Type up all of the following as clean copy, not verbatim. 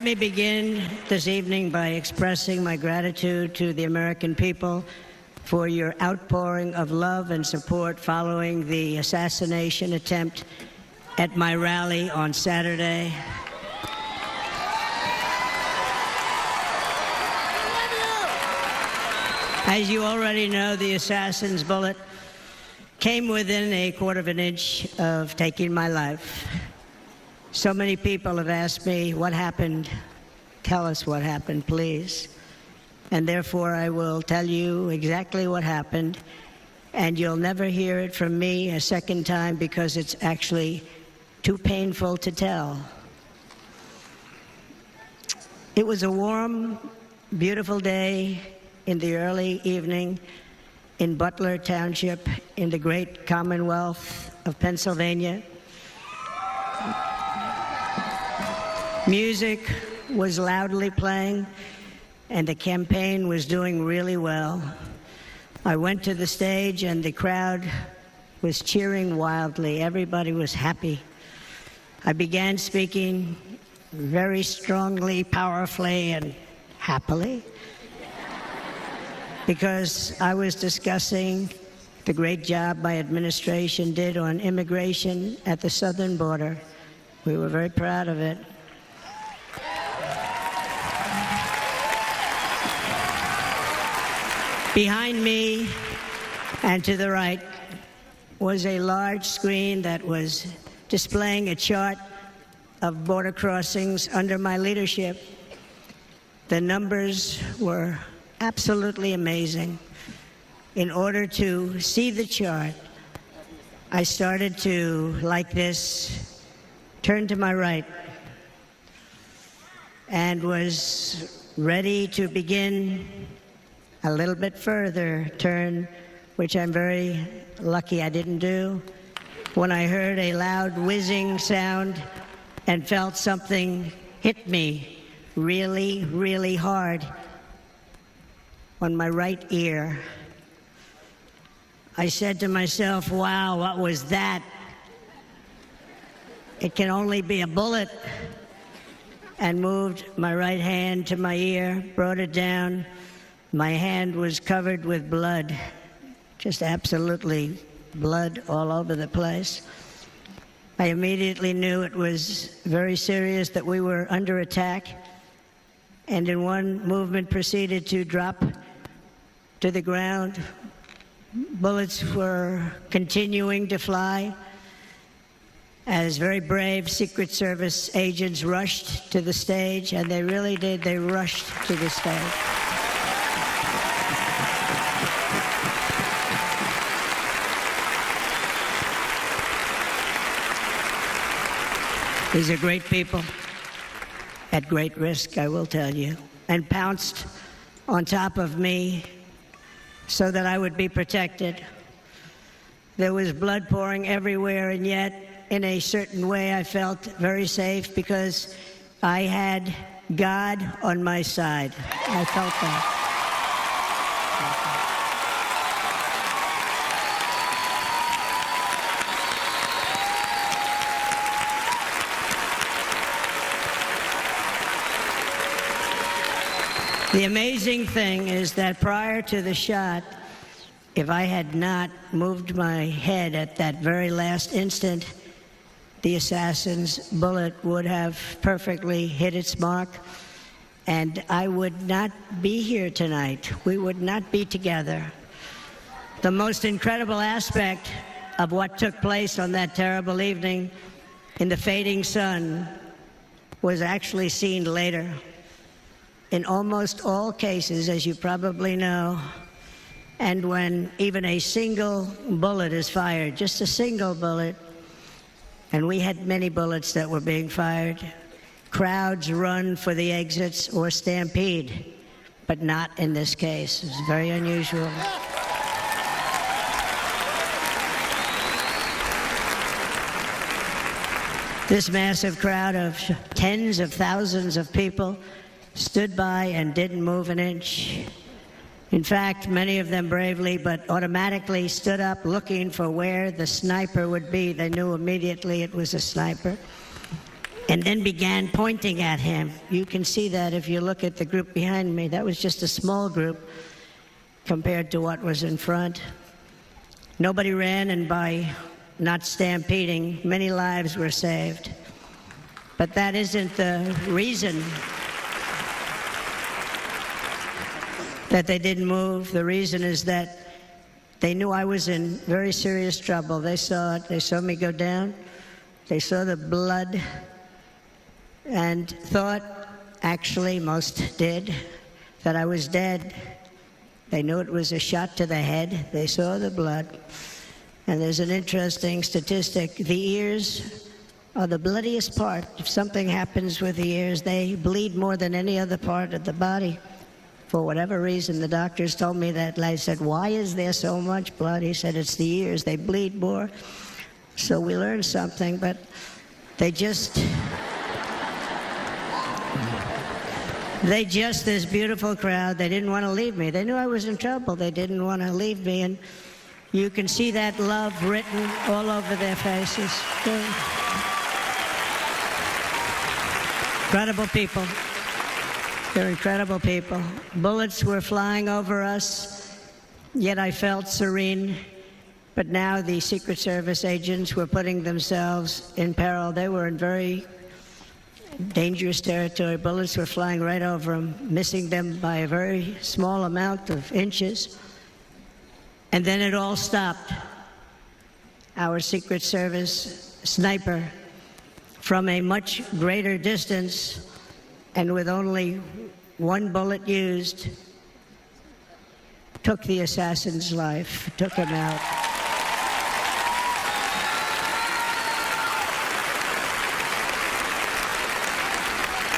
Let me begin this evening by expressing my gratitude to the American people for your outpouring of love and support following the assassination attempt at my rally on Saturday. As you already know, the assassin's bullet came within a quarter of an inch of taking my life. So many people have asked me, what happened? Tell us what happened, please. And therefore, I will tell you exactly what happened, and you'll never hear it from me a second time because it's actually too painful to tell. It was a warm, beautiful day in the early evening in Butler Township in the great Commonwealth of Pennsylvania. Music was loudly playing, and the campaign was doing really well. I went to the stage, and the crowd was cheering wildly. Everybody was happy. I began speaking very strongly, powerfully, and happily, because I was discussing the great job my administration did on immigration at the southern border. We were very proud of it. Behind me and to the right was a large screen that was displaying a chart of border crossings under my leadership. The numbers were absolutely amazing. In order to see the chart, I started to, like this, turn to my right and was ready to begin a little bit further turn, which I'm very lucky I didn't do, when I heard a loud whizzing sound and felt something hit me really, really hard on my right ear. I said to myself, wow, what was that? It can only be a bullet. And moved my right hand to my ear, brought it down. My hand was covered with blood, just absolutely blood all over the place. I immediately knew it was very serious, that we were under attack, and in one movement proceeded to drop to the ground. Bullets were continuing to fly as very brave Secret Service agents rushed to the stage, and they really did. They rushed to the stage. These are great people, at great risk, I will tell you, and pounced on top of me so that I would be protected. There was blood pouring everywhere, and yet, in a certain way, I felt very safe because I had God on my side. I felt that. The amazing thing is that prior to the shot, if I had not moved my head at that very last instant, the assassin's bullet would have perfectly hit its mark, and I would not be here tonight. We would not be together. The most incredible aspect of what took place on that terrible evening in the fading sun was actually seen later. In almost all cases, as you probably know, and when even a single bullet is fired, just a single bullet, and we had many bullets that were being fired, crowds run for the exits or stampede, but not in this case. It's very unusual. This massive crowd of tens of thousands of people stood by and didn't move an inch. In fact, many of them bravely but automatically stood up looking for where the sniper would be. They knew immediately it was a sniper. and then began pointing at him. You can see that if you look at the group behind me. That was just a small group compared to what was in front. Nobody ran, and by not stampeding, many lives were saved. But that isn't the reason that they didn't move. The reason is that they knew I was in very serious trouble. They saw it. They saw me go down. They saw the blood and thought, actually most did, that I was dead. They knew it was a shot to the head. They saw the blood. And there's an interesting statistic. The ears are the bloodiest part. If something happens with the ears, they bleed more than any other part of the body. For whatever reason, the doctors told me that. I said, why is there so much blood? He said, it's the ears. They bleed more. So we learned something, but they just, this beautiful crowd, they didn't want to leave me. They knew I was in trouble. They didn't want to leave me. And you can see that love written all over their faces. Incredible people. They're incredible people. Bullets were flying over us, yet I felt serene. But now the Secret Service agents were putting themselves in peril. They were in very dangerous territory. Bullets were flying right over them, missing them by a very small amount of inches. And then it all stopped. Our Secret Service sniper, from a much greater distance and with only one bullet used, took the assassin's life, took him out.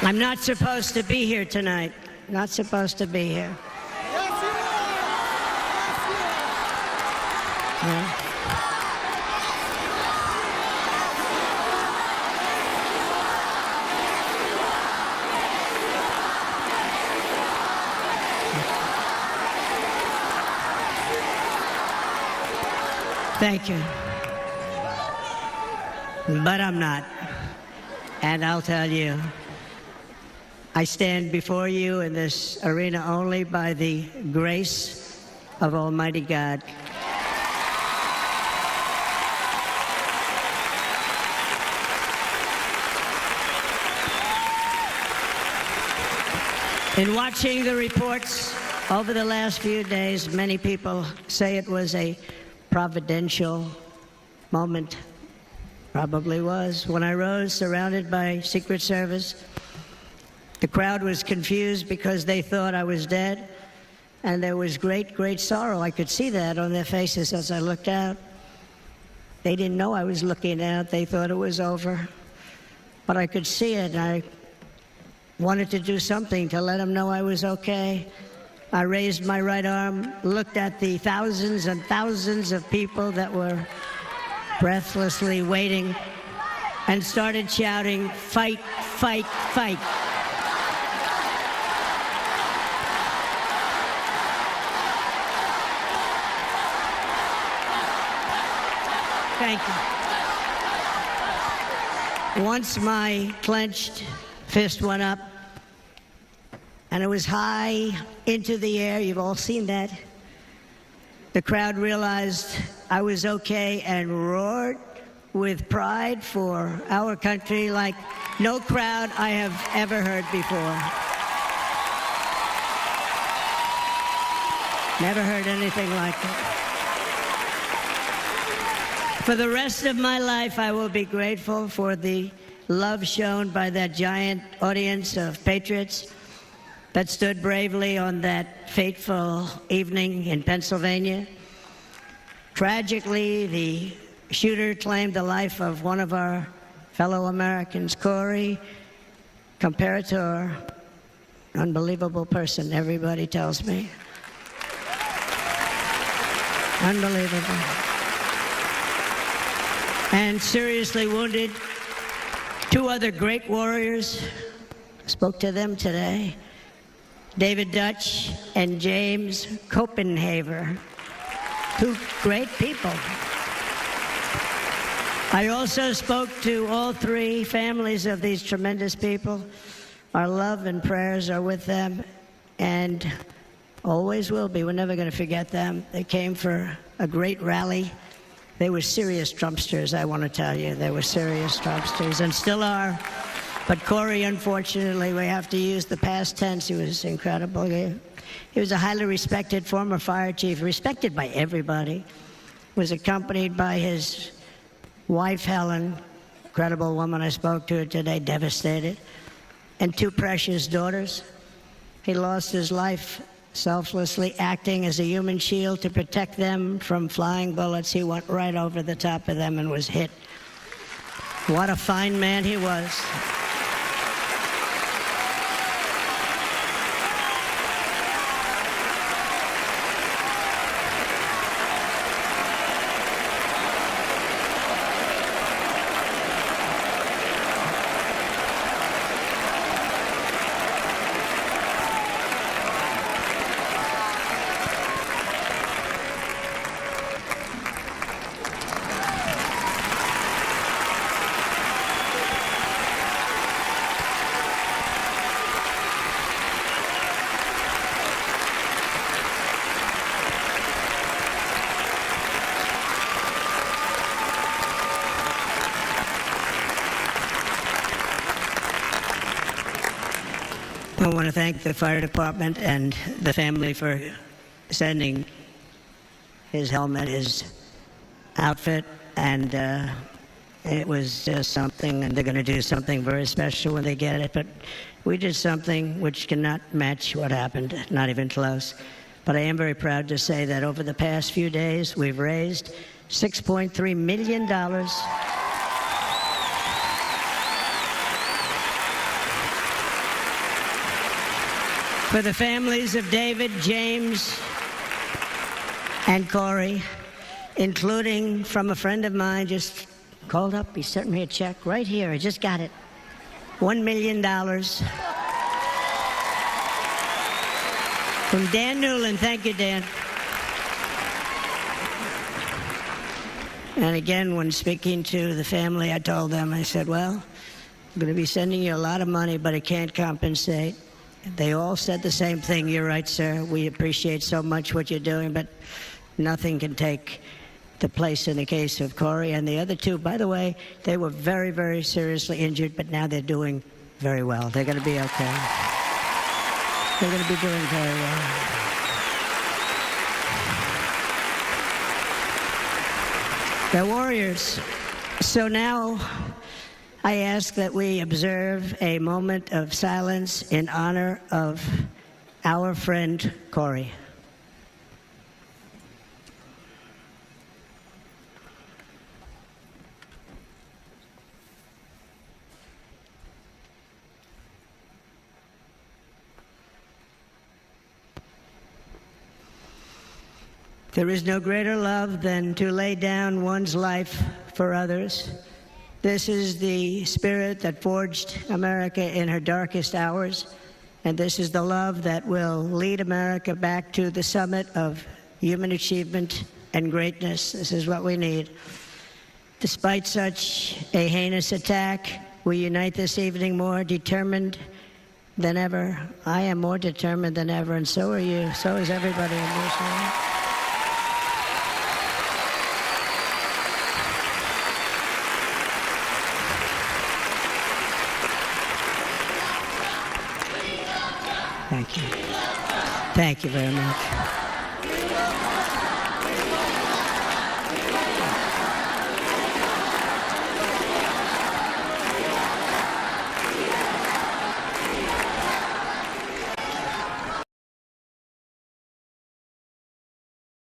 I'm not supposed to be here tonight. Not supposed to be here. Yes, you are. Yeah. Thank you. But I'm not. And I'll tell you, I stand before you in this arena only by the grace of Almighty God. In watching the reports over the last few days, many people say it was a providential moment. Probably was. When I rose, surrounded by Secret Service, the crowd was confused because they thought I was dead, and there was great, great sorrow. I could see that on their faces as I looked out. They didn't know I was looking out. They thought it was over. But I could see it, and I wanted to do something to let them know I was okay. I raised my right arm, looked at the thousands and thousands of people that were breathlessly waiting, and started shouting, "Fight, fight, fight." Thank you. Once my clenched fist went up, and it was high into the air. You've all seen that. The crowd realized I was okay and roared with pride for our country like no crowd I have ever heard before. Never heard anything like it. For the rest of my life, I will be grateful for the love shown by that giant audience of patriots that stood bravely on that fateful evening in Pennsylvania. Tragically, the shooter claimed the life of one of our fellow Americans, Corey Comparator. Unbelievable person, everybody tells me. Unbelievable. And seriously wounded, two other great warriors. Spoke to them today. David Dutch and James Copenhaver. Two great people. I also spoke to all three families of these tremendous people. Our love and prayers are with them, and always will be. We're never going to forget them. They came for a great rally. They were serious Trumpsters, I want to tell you. They were serious Trumpsters, and still are. But Corey, unfortunately, we have to use the past tense. He was incredible. He was a highly respected former fire chief, respected by everybody. Was accompanied by his wife, Helen, incredible woman. I spoke to her today, devastated, and two precious daughters. He lost his life selflessly acting as a human shield to protect them from flying bullets. He went right over the top of them and was hit. What a fine man he was. I want to thank the fire department and the family for sending his helmet, his outfit, and it was just something, and they're going to do something very special when they get it. But we did something which cannot match what happened, not even close. But I am very proud to say that over the past few days, we've raised $6.3 million for the families of David, James, and Corey, including from a friend of mine just called up. He sent me a check right here. I just got it. $1 million from Dan Newland. Thank you, Dan. And again, when speaking to the family, I told them, I said, well, I'm going to be sending you a lot of money, but it can't compensate. They all said the same thing. You're right, sir. We appreciate so much what you're doing, but nothing can take the place in the case of Corey. And the other two, by the way, they were very, very seriously injured, but now they're doing very well. They're going to be okay. They're going to be doing very well. They're warriors. So now I ask that we observe a moment of silence in honor of our friend Corey. There is no greater love than to lay down one's life for others. This is the spirit that forged America in her darkest hours, and this is the love that will lead America back to the summit of human achievement and greatness. This is what we need. Despite such a heinous attack, we unite this evening more determined than ever. I am more determined than ever, and so are you. So is everybody in this room. Thank you. Thank you very much.